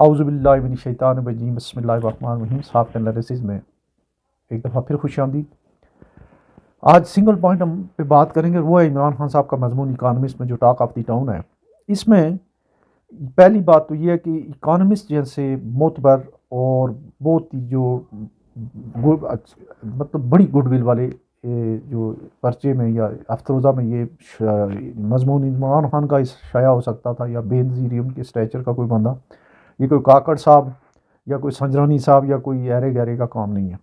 औज़ुबिल्लाहि बिस्मिल्लाहिर्रहमानिर्रहीम। Soft analysis में एक दफ़ा फिर खुशामदीद। आज सिंगल पॉइंट हम पे बात करेंगे, वो है इमरान खान साहब का मजमून इकानमिस्ट में जो टॉक ऑफ द टाउन है। इसमें पहली बात तो ये है कि इकानमिस्ट जैसे मोतबर और बहुत ही जो मतलब बड़ी गुडविल वाले जो पर्चे में या अफरोज़ा में ये मजमून इमरान खान का इस शाया हो सकता था, या बेनज़ीर उनके स्टैचर का कोई बंदा, ये कोई काकड़ साहब या कोई संजरानी साहब या कोई ऐरे गहरे का काम नहीं है।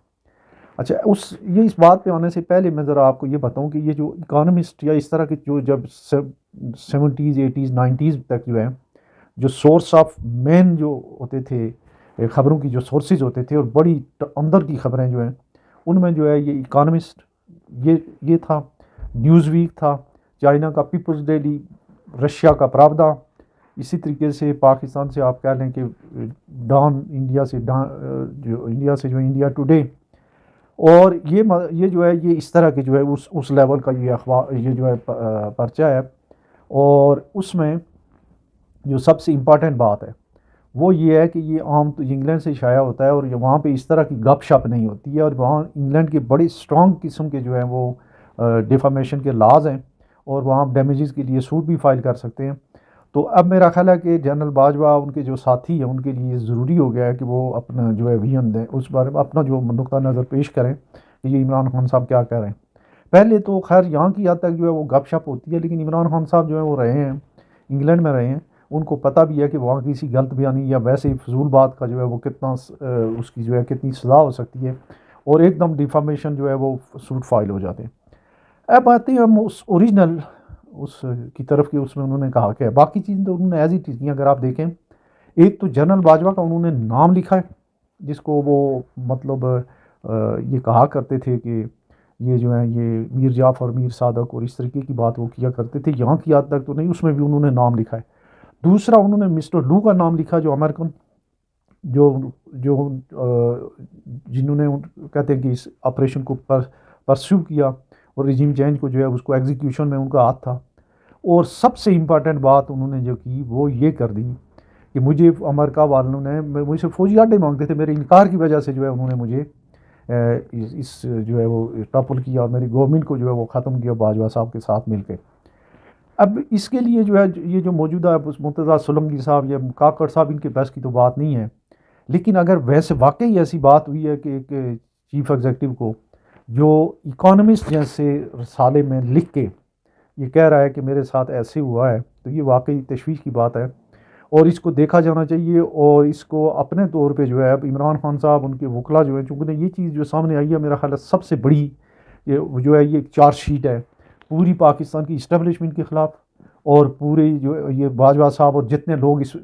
अच्छा, ये इस बात पे आने से पहले मैं ज़रा आपको ये बताऊं कि ये जो इकानमिस्ट या इस तरह के जो जब 70s 80s 90s तक जो है, जो सोर्स ऑफ मेन जो होते थे ख़बरों की, जो सोर्सेज होते थे और बड़ी अंदर की ख़बरें जो हैं, उनमें जो है ये इकानमिस्ट, ये था, न्यूज़ वीक था, चाइना का पीपल्स डेली, रशिया का pravda, इसी तरीके से पाकिस्तान से आप कह लें कि डॉन, इंडिया से जो इंडिया टुडे, और ये जो है ये इस तरह के जो है उस लेवल का ये अखबार, ये जो है पर्चा है। और उसमें जो सबसे इम्पॉर्टेंट बात है वो ये है कि ये आम तो इंग्लैंड से शाया होता है, और वहाँ पे इस तरह की गपशप नहीं होती है, और वहाँ इंग्लैंड के बड़े स्ट्रॉन्ग किस्म के जो हैं वो डिफामेशन के लाज हैं, और वहाँ डैमेजेस के लिए सूट भी फाइल कर सकते हैं। तो अब मेरा ख्याल है कि जनरल बाजवा उनके जो साथी हैं उनके लिए ज़रूरी हो गया है कि वो अपना जो है विजन दें, उस बारे में अपना जो नुक्ता नज़र पेश करें कि ये इमरान खान साहब क्या कह रहे हैं। पहले तो खैर यहाँ की हद तक जो है वो गपशप होती है, लेकिन इमरान खान साहब जो है वो रहे हैं, इंग्लैंड में रहे हैं, उनको पता भी है कि वहाँ किसी गलत बयानी या वैसे ही फजूल बात का जो है वो कितना उसकी जो है कितनी सज़ा हो सकती है, और एकदम डिफामेशन जो है वो सूट फाइल हो जाते हैं। अब आते हैं हम उस ओरिजिनल उस की तरफ की, उसमें उन्होंने कहा क्या है। बाकी चीज़ तो उन्होंने एज इट इज़, अगर आप देखें, एक तो जनरल बाजवा का उन्होंने नाम लिखा है, जिसको वो मतलब ये कहा करते थे कि ये जो है ये मीर जाफ़र, मीर सादक और इस तरीके की बात वो किया करते थे। यहाँ की हद तक तो नहीं, उसमें भी उन्होंने नाम लिखा है। दूसरा, उन्होंने मिस्टर लू का नाम लिखा, जो अमेरिकन, जो जो जिन्होंने कहते हैं कि इस ऑपरेशन को परस्यू किया, और रिजीम चेंज को जो है उसको एग्जीक्यूशन में उनका हाथ था। और सबसे इम्पॉर्टेंट बात उन्होंने जो की वो ये कर दी कि मुझे अमेरिका वालों ने मुझसे फौजी अड्डे मांगते थे, मेरे इनकार की वजह से जो है उन्होंने मुझे इस जो है वो टॉपल किया, और मेरी गवर्नमेंट को जो है वो ख़त्म किया बाजवा साहब के साथ मिलकर। अब इसके लिए जो है ये जो मौजूदा मुर्तज़ा सोलंकी साहब या काकड़ साहब, इनके बस की तो बात नहीं है। लेकिन अगर वैसे वाकई ऐसी बात हुई है कि एक चीफ एग्जीक्यूटिव को, जो इकोनॉमिस्ट जैसे रसाले में लिख के ये कह रहा है कि मेरे साथ ऐसे हुआ है, तो ये वाकई तशवीश की बात है, और इसको देखा जाना चाहिए। और इसको अपने तौर पे जो है अब इमरान खान साहब, उनके वकला जो है, चूँकि ये चीज़ जो सामने आई है, मेरा ख्याल है सबसे बड़ी ये जो है ये एक चार्जशीट है पूरी पाकिस्तान की इस्टेब्लिशमेंट के ख़िलाफ़, और पूरे जो ये बाजवा साहब और जितने लोग इस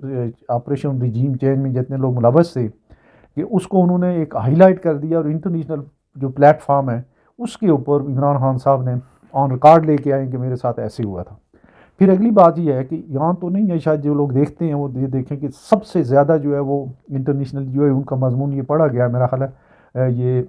ऑपरेशन रिजीम चेंज में जितने लोग मुलव्वस थे, कि उसको उन्होंने एक हाईलाइट कर दिया, और इंटरनेशनल जो प्लेटफार्म है उसके ऊपर इमरान खान साहब ने ऑन रिकॉर्ड लेके आए कि मेरे साथ ऐसे हुआ था। फिर अगली बात यह है कि यहाँ तो नहीं है, शायद जो लोग देखते हैं वो ये देखें कि सबसे ज़्यादा जो है वो इंटरनेशनल जो है उनका मजमून ये पढ़ा गया है, मेरा ख्याल है ये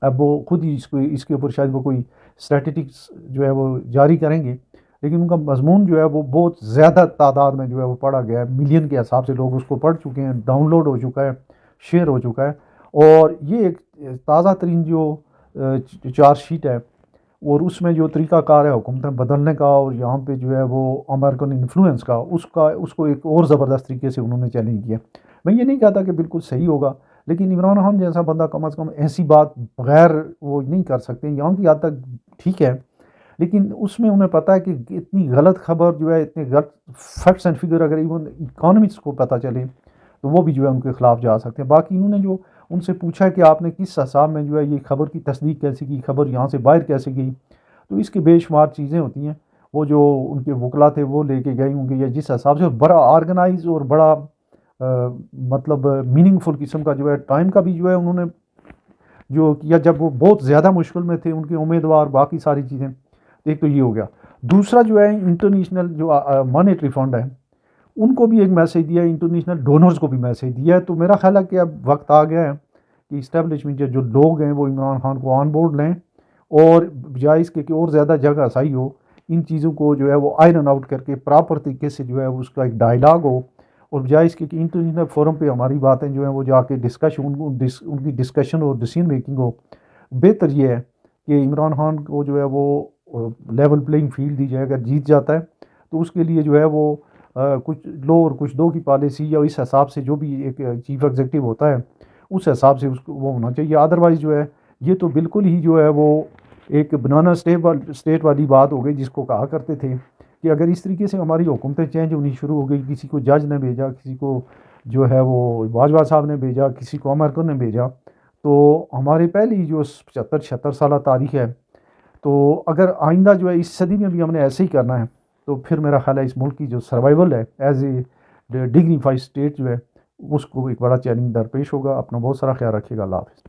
अब वो खुद ही इसको इसके ऊपर शायद वो कोई स्टैटिस्टिक्स जो है वो जारी करेंगे, लेकिन उनका मजमून जो है वो बहुत ज़्यादा तादाद में जो है वो पढ़ा गया है, मिलियन के हिसाब से लोग उसको पढ़ चुके हैं, डाउनलोड हो चुका है, शेयर हो चुका है। और ये एक ताज़ा तरीन जो चार्जशीट है, और उसमें जो तरीक़ाकार है हुकूमतें बदलने का, और यहाँ पे जो है वो अमेरिकन इन्फ्लुएंस का, उसको एक और ज़बरदस्त तरीके से उन्होंने चैलेंज किया। मैं ये नहीं कहता कि बिल्कुल सही होगा, लेकिन इमरान खान जैसा बंदा कम अज़ कम ऐसी बात बगैर वो नहीं कर सकते। यहाँ की हद तक ठीक है, लेकिन उसमें उन्हें पता है कि इतनी गलत खबर जो है, इतने गलत फैक्ट्स एंड फिगर अगर इवन इकॉनमिक्स को पता चले तो वो भी जो है उनके खिलाफ जा सकते हैं। बाकी इन्होंने जो उनसे पूछा है कि आपने किस हिसाब में जो है ये खबर की तस्दीक कैसे की, खबर यहाँ से बाहर कैसे गई, तो इसकी बेशुमार चीज़ें होती हैं। वो जो उनके वकला थे वो लेके गए होंगे, या जिस हिसाब से बड़ा ऑर्गेनाइज और बड़ा मतलब मीनिंगफुल किस्म का जो है टाइम का भी जो है उन्होंने जो किया, जब वो बहुत ज़्यादा मुश्किल में थे उनके उम्मीदवार, बाकी सारी चीज़ें। एक तो ये हो गया। दूसरा जो है इंटरनेशनल जो मॉनेटरी फंड है, उनको भी एक मैसेज दिया है, इंटरनेशनल डोनर्स को भी मैसेज दिया है। तो मेरा ख्याल है कि अब वक्त आ गया है कि इस्टेब्लिशमेंट जो लोग हैं वो इमरान खान को ऑन बोर्ड लें, और बजाय इसके कि और ज़्यादा जगह सही हो, इन चीज़ों को जो है वो आयरन आउट करके प्रॉपर तरीके से जो है उसका एक डायलॉग हो, और बजाय इसके कि इंटरनेशनल फोरम पे हमारी बातें जो हैं वो जाके उनकी डिस्कशन और डिसीजन मेकिंग हो, बेहतर ये है कि इमरान खान को जो है वो लेवल प्लेइंग फील्ड दी जाए। अगर जीत जाता है तो उसके लिए जो है वो कुछ लो और कुछ दो की पॉलिसी या इस हिसाब से जो भी एक चीफ एग्जीक्यूटिव होता है उस हिसाब से उसको वो होना चाहिए। अदरवाइज़ जो है ये तो बिल्कुल ही जो है वो एक बनाना स्टेट वाली बात हो गई, जिसको कहा करते थे कि अगर इस तरीके से हमारी हुकूमतें चेंज होनी शुरू हो गई, किसी को जज ने भेजा, किसी को जो है वो बाजवा साहब ने भेजा, किसी को अमरकर ने भेजा, तो हमारे पहली जो 75-76 साल तारीख है, तो अगर आइंदा जो है इस सदी में भी हमने ऐसे ही करना है तो फिर मेरा ख्याल है इस मुल्क की जो सर्वाइवल है एज ए डिग्निफाइड स्टेट जो है उसको एक बड़ा चैलेंज दरपेश होगा। अपना बहुत सारा ख्याल रखिएगा। अल्लाह हाफ़िज़।